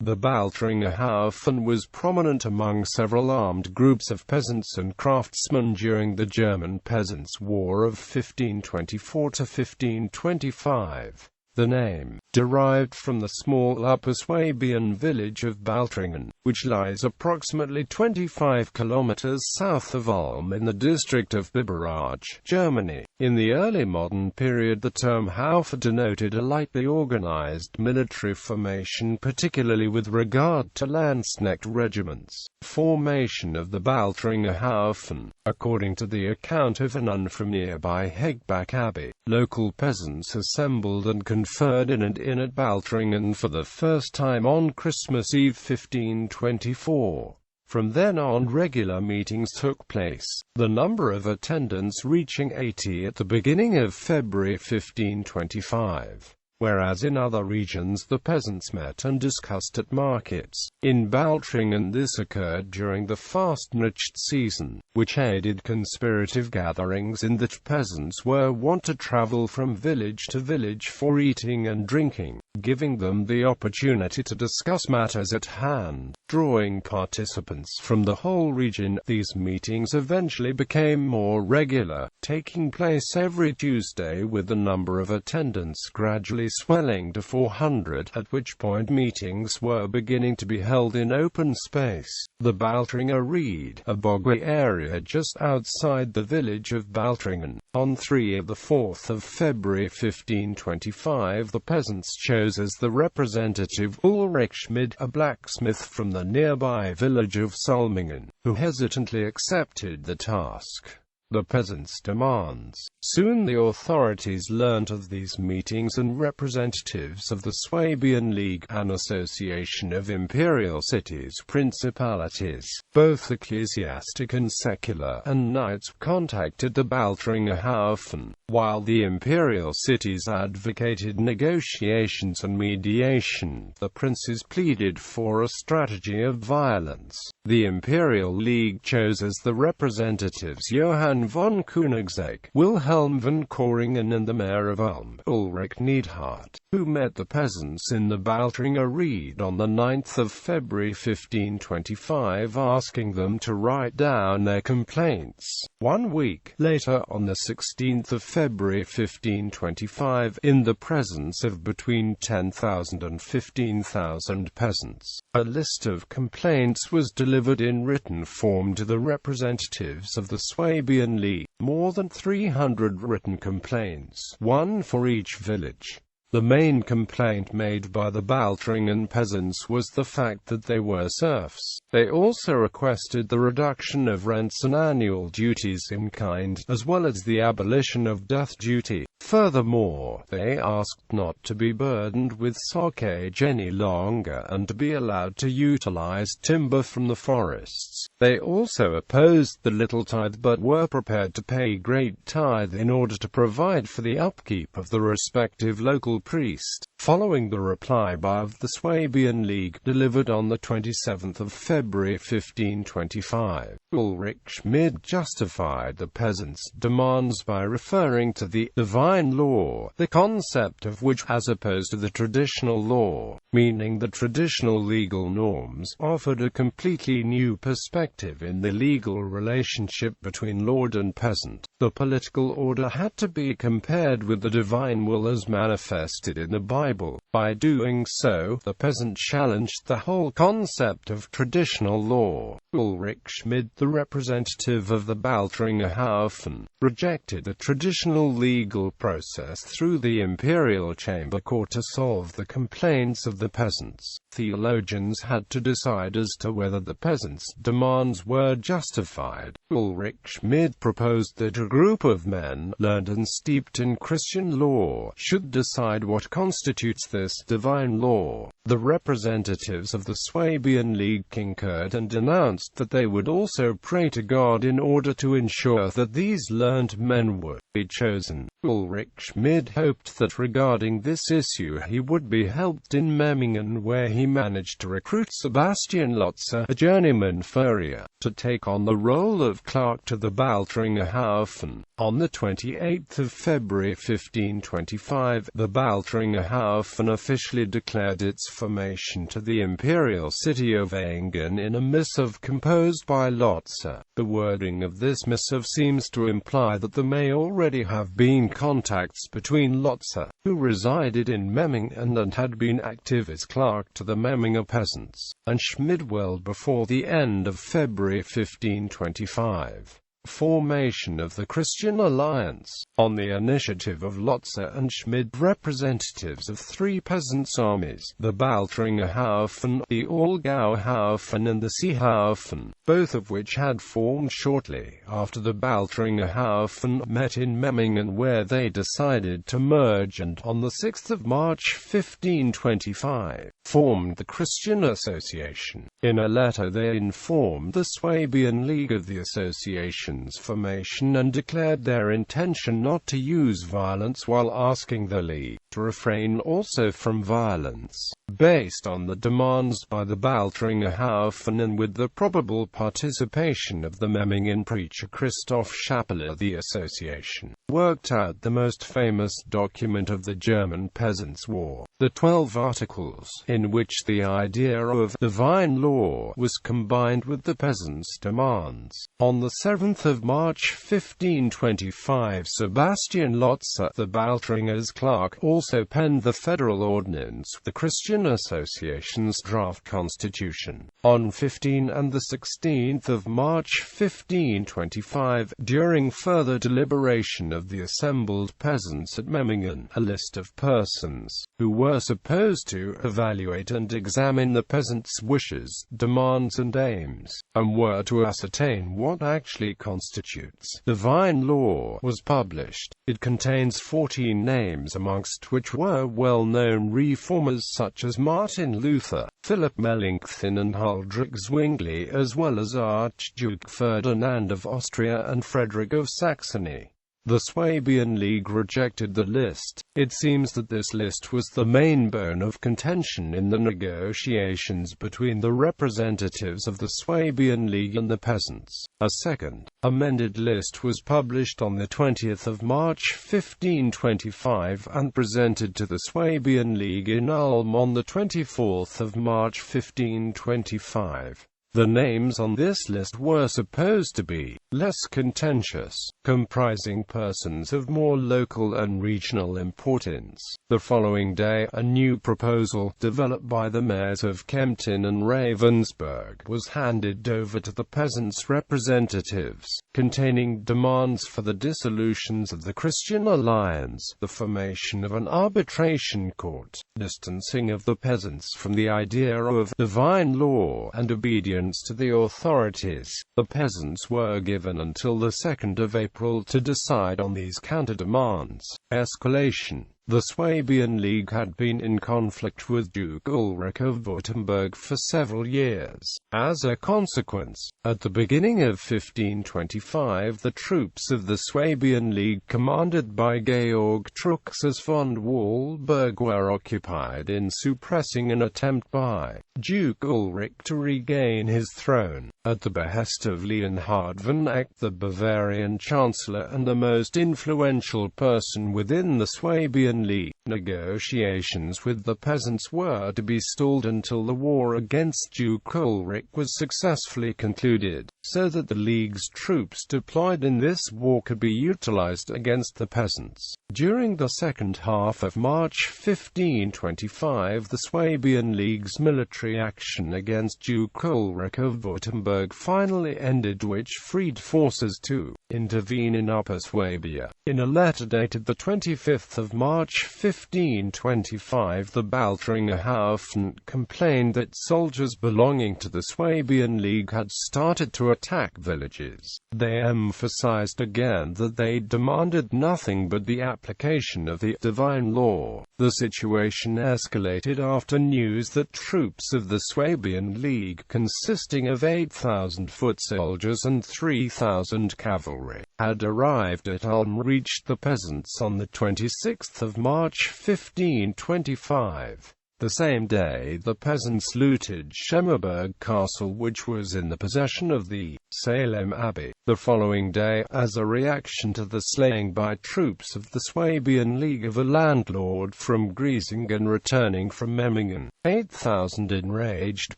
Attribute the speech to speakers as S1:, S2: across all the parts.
S1: The Baltringer Haufen was prominent among several armed groups of peasants and craftsmen during the German Peasants War of 1524 to 1525. The name, derived from the small Upper Swabian village of Baltringen, which lies approximately 25 kilometers south of Ulm in the district of Biberach, Germany. In the early modern period, the term Haufe denoted a lightly organized military formation, particularly with regard to Landsknecht regiments. Formation of the Baltringer Haufen. According to the account of a nun from nearby Hegbach Abbey, local peasants assembled and conferred in and in at Baltringen for the first time on Christmas Eve 1524. From then on, regular meetings took place, the number of attendants reaching 80 at the beginning of February 1525. Whereas in other regions the peasants met and discussed at markets. In Baltringen this occurred during the Fastnacht season, which aided conspirative gatherings in that peasants were wont to travel from village to village for eating and drinking, giving them the opportunity to discuss matters at hand, drawing participants from the whole region. These meetings eventually became more regular, taking place every Tuesday with the number of attendants gradually swelling to 400, at which point meetings were beginning to be held in open space. The Baltringer Reed, a boggy area just outside the village of Baltringen. On 3 of 4 February 1525 the peasants chose as the representative Ulrich Schmid, a blacksmith from the nearby village of Solmingen, who hesitantly accepted the task. The peasants' demands. Soon the authorities learnt of these meetings, and representatives of the Swabian League, an association of imperial cities, principalities, both ecclesiastic and secular, and knights, contacted the Baltringer Haufen. While the imperial cities advocated negotiations and mediation, the princes pleaded for a strategy of violence. The Imperial League chose as the representatives Johann von Koenigsegg, Wilhelm von Koringen and the mayor of Ulm, Ulrich Neidhardt, who met the peasants in the Baltringer Reed on the 9th of February 1525, asking them to write down their complaints. 1 week later, on the 16th of February 1525, in the presence of between 10,000 and 15,000 peasants, a list of complaints was delivered in written form to the representatives of the Swabian League. More than 300 written complaints, one for each village. The main complaint made by the Baltringen peasants was the fact that they were serfs. They also requested the reduction of rents and annual duties in kind, as well as the abolition of death duty. Furthermore, they asked not to be burdened with sockage any longer and to be allowed to utilize timber from the forests. They also opposed the little tithe but were prepared to pay great tithe in order to provide for the upkeep of the respective local priest. Following the reply by the Swabian League, delivered on the 27th of February 1525, Ulrich Schmid justified the peasants' demands by referring to the divine law, the concept of which, as opposed to the traditional law, meaning the traditional legal norms, offered a completely new perspective in the legal relationship between lord and peasant. The political order had to be compared with the divine will as manifested in the Bible. By doing so, the peasant challenged the whole concept of traditional law. Ulrich Schmid, the representative of the Baltringer Haufen, rejected the traditional legal process through the imperial chamber court to solve the complaints of the peasants. Theologians had to decide as to whether the peasants' demands were justified. Ulrich Schmid proposed that a group of men, learned and steeped in Christian law, should decide what constitutes this divine law. The representatives of the Swabian League concurred and announced that they would also pray to God in order to ensure that these learned men would be chosen. Ulrich Schmid hoped that regarding this issue he would be helped in Memmingen, where he managed to recruit Sebastian Lotze, a journeyman furrier, to take on the role of clerk to the Baltringer Haufen. On the 28th of February 1525, the Baltringer Haufen officially declared its formation to the imperial city of Engen in a missive composed by Lotze. The wording of this missive seems to imply that there may already have been contacts between Lotze, who resided in Memmingen and had been active as clerk to the Memminger peasants, and Schmid well before the end of February 1525. Formation of the Christian Alliance. On the initiative of Lotze and Schmid, representatives of three peasants' armies, the Baltringer Haufen, the Allgäu Haufen and the Seehaufen, both of which had formed shortly after the Baltringer Haufen, met in Memmingen, where they decided to merge, and on the 6th of March 1525, formed the Christian Association. In a letter they informed the Swabian League of the association's formation and declared their intention not to use violence, while asking the League to refrain also from violence, based on the demands by the Baltringer Haufen and with the probable participation of the Memmingen preacher Christoph Schappeler. The association worked out the most famous document of the German Peasants' War, the 12 Articles, in which the idea of divine law was combined with the peasants' demands. On the 7th of March 1525, Sebastian Lotze, the Baltringer's clerk, also penned the federal ordinance, the Christian Association's draft constitution. On 15 and the 16th of March 1525, during further deliberation of the assembled peasants at Memmingen, a list of persons who were supposed to evaluate and examine the peasants' wishes, demands and aims, and were to ascertain what actually constitutes divine law, was published. It contains 14 names, amongst which were well-known reformers such as Martin Luther, Philip Melanchthon and Huldrych Zwingli, as well as Archduke Ferdinand of Austria and Frederick of Saxony. The Swabian League rejected the list. It seems that this list was the main bone of contention in the negotiations between the representatives of the Swabian League and the peasants. A second, amended list was published on the 20th of March 1525 and presented to the Swabian League in Ulm on the 24th of March 1525. The names on this list were supposed to be less contentious, comprising persons of more local and regional importance. The following day, a new proposal, developed by the mayors of Kempten and Ravensburg, was handed over to the peasants' representatives, containing demands for the dissolutions of the Christian Alliance, the formation of an arbitration court, distancing of the peasants from the idea of divine law, and obedience to the authorities. The peasants were given until the 2nd of April to decide on these counter-demands. Escalation. The Swabian League had been in conflict with Duke Ulrich of Württemberg for several years. As a consequence, at the beginning of 1525, the troops of the Swabian League, commanded by Georg Truchsess von Wallberg, were occupied in suppressing an attempt by Duke Ulrich to regain his throne. At the behest of Leonhard von Eck, the Bavarian chancellor and the most influential person within the Swabian League, negotiations with the peasants were to be stalled until the war against Duke Ulrich was successfully concluded, so that the League's troops deployed in this war could be utilized against the peasants. During the second half of March 1525, the Swabian League's military action against Duke Ulrich of Württemberg finally ended, which freed forces to intervene in Upper Swabia. In a letter dated the 25th of March 1525, the Baltringer Haufen complained that soldiers belonging to the Swabian League had started to attack villages. They emphasized again that they demanded nothing but the application of the divine law. The situation escalated after news that troops of the Swabian League, consisting of 8,000 foot soldiers and 3,000 cavalry, had arrived at Ulm reached the peasants on the 26th of March 1525. The same day the peasants looted Schemmerberg Castle, which was in the possession of the Salem Abbey. The following day, as a reaction to the slaying by troops of the Swabian League of a landlord from Griesingen returning from Memmingen, 8,000 enraged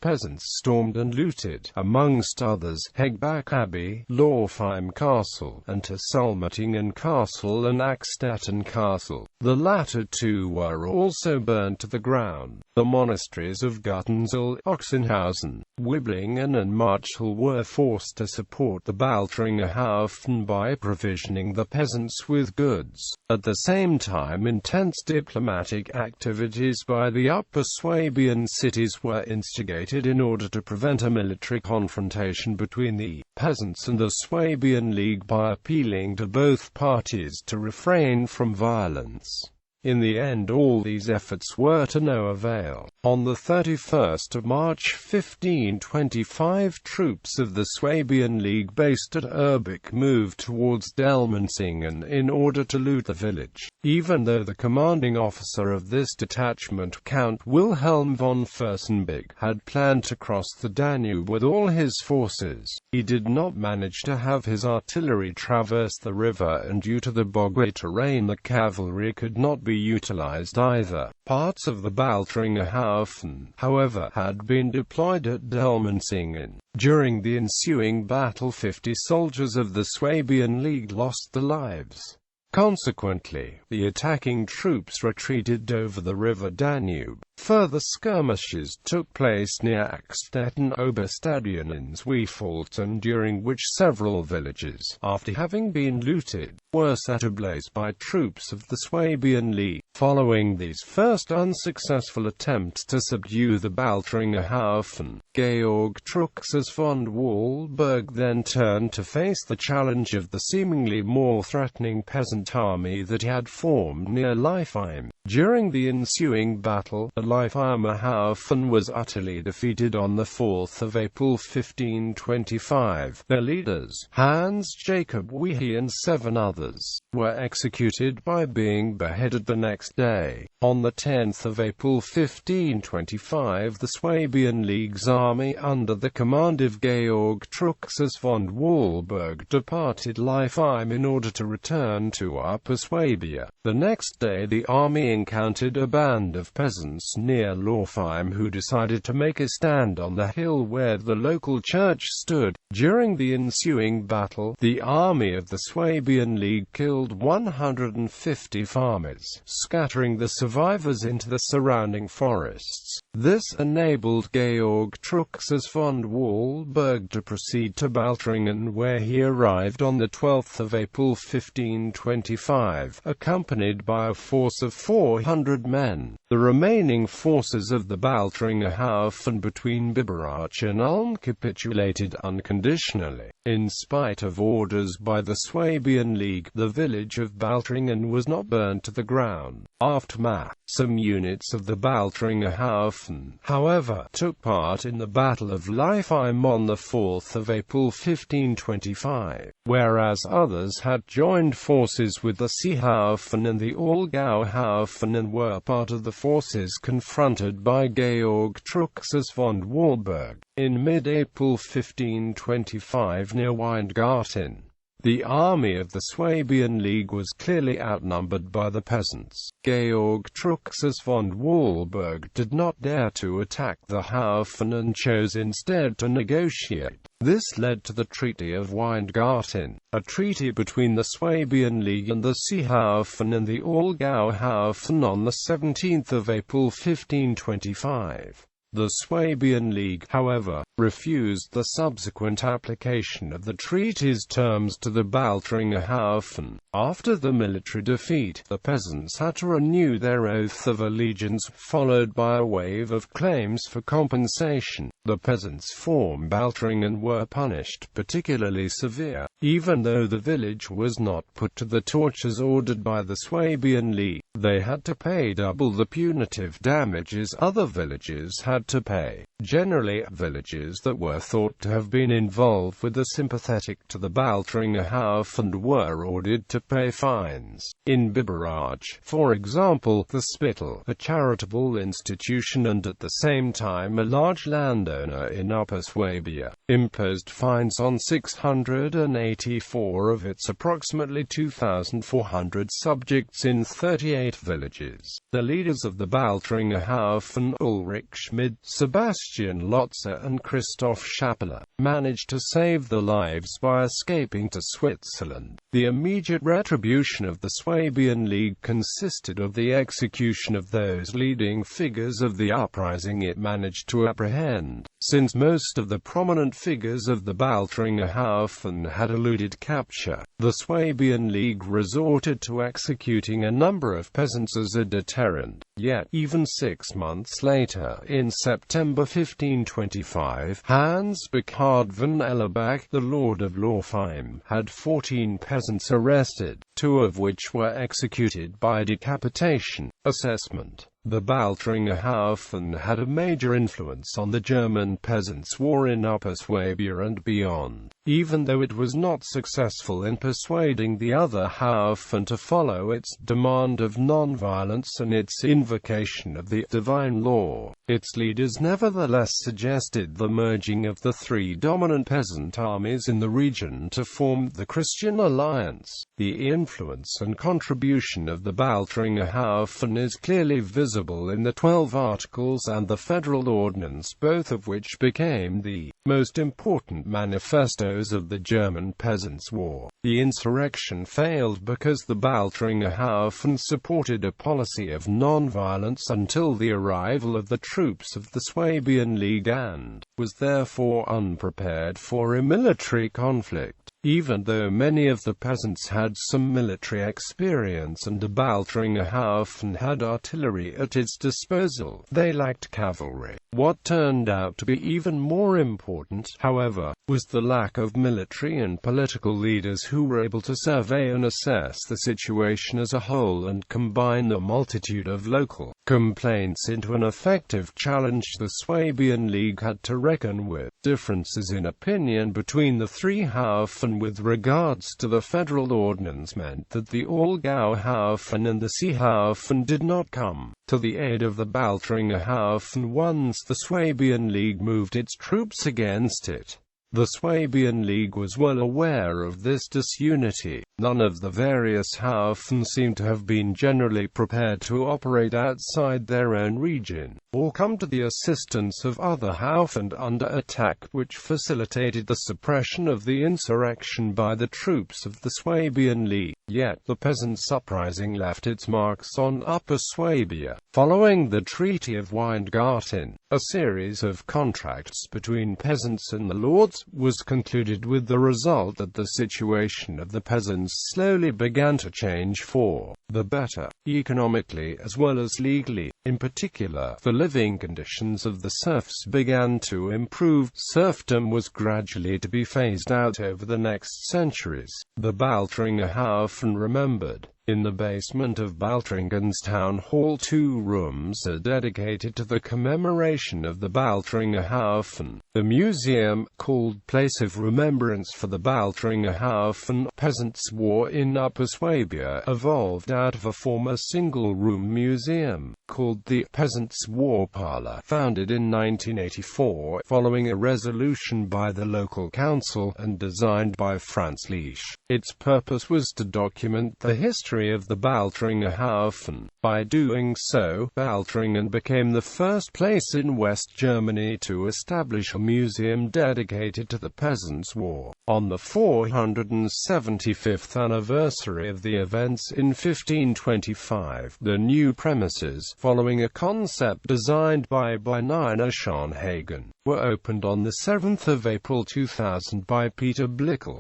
S1: peasants stormed and looted, amongst others, Hegbach Abbey, Lorfheim Castle, and Sulmertingen Castle and Axtetten Castle. The latter two were also burned to the ground. The monasteries of Guttensel, Ochsenhausen, Wiblingen and Marchal were forced to support the Baltringer Haufen by provisioning the peasants with goods. At the same time, intense diplomatic activities by the Upper Swabian cities were instigated in order to prevent a military confrontation between the peasants and the Swabian League by appealing to both parties to refrain from violence. In the end, all these efforts were to no avail. On the 31st of March 1525, troops of the Swabian League based at Urbach moved towards Dellmensingen in order to loot the village. Even though the commanding officer of this detachment, Count Wilhelm von Fürstenberg, had planned to cross the Danube with all his forces, he did not manage to have his artillery traverse the river, and due to the boggy terrain the cavalry could not be utilized either. Parts of the Baltringer Haufen, however, had been deployed at Dellmensingen. During the ensuing battle 50 soldiers of the Swabian League lost their lives. Consequently, the attacking troops retreated over the river Danube. Further skirmishes took place near Axtetten Oberstadion in Zweifelten, during which several villages, after having been looted, were set ablaze by troops of the Swabian League. Following these first unsuccessful attempts to subdue the Baltringer Haufen, Georg Truxas von Wallberg then turned to face the challenge of the seemingly more threatening peasant army that had formed near Leifheim. During the ensuing battle, the Leifheimer Haufen was utterly defeated on the 4th of April 1525. Their leaders, Hans Jacob Wehe and 7 others, were executed by being beheaded the next day. On the 10th of April 1525, the Swabian League's army under the command of Georg Truxas von Wallberg departed Leifheim in order to return to Upper Swabia. The next day the army encountered a band of peasants near Lorfheim who decided to make a stand on the hill where the local church stood. During the ensuing battle, the army of the Swabian League killed 150 farmers, scattering the survivors into the surrounding forests. This enabled Georg Truxas von Wallberg to proceed to Baltringen, where he arrived on the 12th of April 1525, accompanied by a force of 400 men. The remaining forces of the Baltringer Haufen between Biberach and Ulm capitulated unconditionally. In spite of orders by the Swabian League, the village of Baltringen was not burned to the ground. Aftermath. Some units of the Baltringer Haufen, however, took part in the Battle of Leifheim on the 4th of April 1525, whereas others had joined forces with the Seehaufen and the Allgäu Haufen and were part of the forces confronted by Georg Truxas von Wallberg. In mid-April 1525 near Weingarten, the army of the Swabian League was clearly outnumbered by the peasants. Georg Truxas von Wallberg did not dare to attack the Haufen and chose instead to negotiate. This led to the Treaty of Weingarten, a treaty between the Swabian League and the Seehaufen and the Allgäu Haufen on the 17th of April 1525. The Swabian League, however, refused the subsequent application of the treaty's terms to the Baltringer Haufen. After the military defeat, the peasants had to renew their oath of allegiance, followed by a wave of claims for compensation. The peasants from Baltringen were punished particularly severe, even though the village was not put to the tortures ordered by the Swabian League. They had to pay double the punitive damages other villages had to pay. Generally, villages villages that were thought to have been involved with the sympathetic to the Baltringer Haufen were ordered to pay fines. In Biberach, for example, the Spittal, a charitable institution and at the same time a large landowner in Upper Swabian, imposed fines on 684 of its approximately 2,400 subjects in 38 villages. The leaders of the Baltringer Haufen, Ulrich Schmid, Sebastian Lotzer and Christoph Schappeler, managed to save their lives by escaping to Switzerland. The immediate retribution of the Swabian League consisted of the execution of those leading figures of the uprising it managed to apprehend. Since most of the prominent figures of the Baltringer Haufen had eluded capture, the Swabian League resorted to executing a number of peasants as a deterrent. Yet, even 6 months later, in September 1525, Hans Burkhard von Ellerbach, the Lord of Lorfheim, had 14 peasants arrested, 2 of which were executed by decapitation. Assessment. The Baltringer Haufen had a major influence on the German Peasants' War in Upper Swabia and beyond, even though it was not successful in persuading the other Haufen to follow its demand of non-violence and its invocation of the divine law. Its leaders nevertheless suggested the merging of the 3 dominant peasant armies in the region to form the Christian Alliance. The influence and contribution of the Baltringer Haufen is clearly visible in the 12 Articles and the Federal Ordinance, both of which became the most important manifestos of the German Peasants' War. The insurrection failed because the Baltringer Haufen supported a policy of non-violence until the arrival of the troops of the Swabian League and was therefore unprepared for a military conflict. Even though many of the peasants had some military experience and the Baltringer Haufen had artillery at its disposal, they lacked cavalry. What turned out to be even more important, however, was the lack of military and political leaders who were able to survey and assess the situation as a whole and combine the multitude of local complaints into an effective challenge. The Swabian League had to reckon with differences in opinion between the 3 Haufen with regards to the federal ordinance meant that the Allgäu Haufen and the Seehaufen did not come to the aid of the Baltringer Haufen once the Swabian League moved its troops against it. The Swabian League was well aware of this disunity. None of the various Haufen seem to have been generally prepared to operate outside their own region, or come to the assistance of other Haufen under attack, which facilitated the suppression of the insurrection by the troops of the Swabian League. Yet, the peasants' uprising left its marks on Upper Swabia. Following the Treaty of Weingarten, a series of contracts between peasants and the lords was concluded, with the result that the situation of the peasants slowly began to change for the better, economically as well as legally. In particular, the living conditions of the serfs began to improve. Serfdom was gradually to be phased out over the next centuries. The Baltringer Haufen remembered. In the basement of Baltringen's town hall 2 rooms are dedicated to the commemoration of the Baltringer Haufen. The museum, called Place of Remembrance for the Baltringer Haufen Peasants' War in Upper Swabia, evolved out of a former single-room museum, called the Peasants' War Parlour, founded in 1984, following a resolution by the local council, and designed by Franz Liesch. Its purpose was to document the history of the Baltringer Haufen. By doing so, Baltringen became the first place in West Germany to establish a museum dedicated to the Peasants' War. On the 475th anniversary of the events in 1525, the new premises, following a concept designed by Nina Schönhagen, were opened on the 7th of April 2000 by Peter Blickel.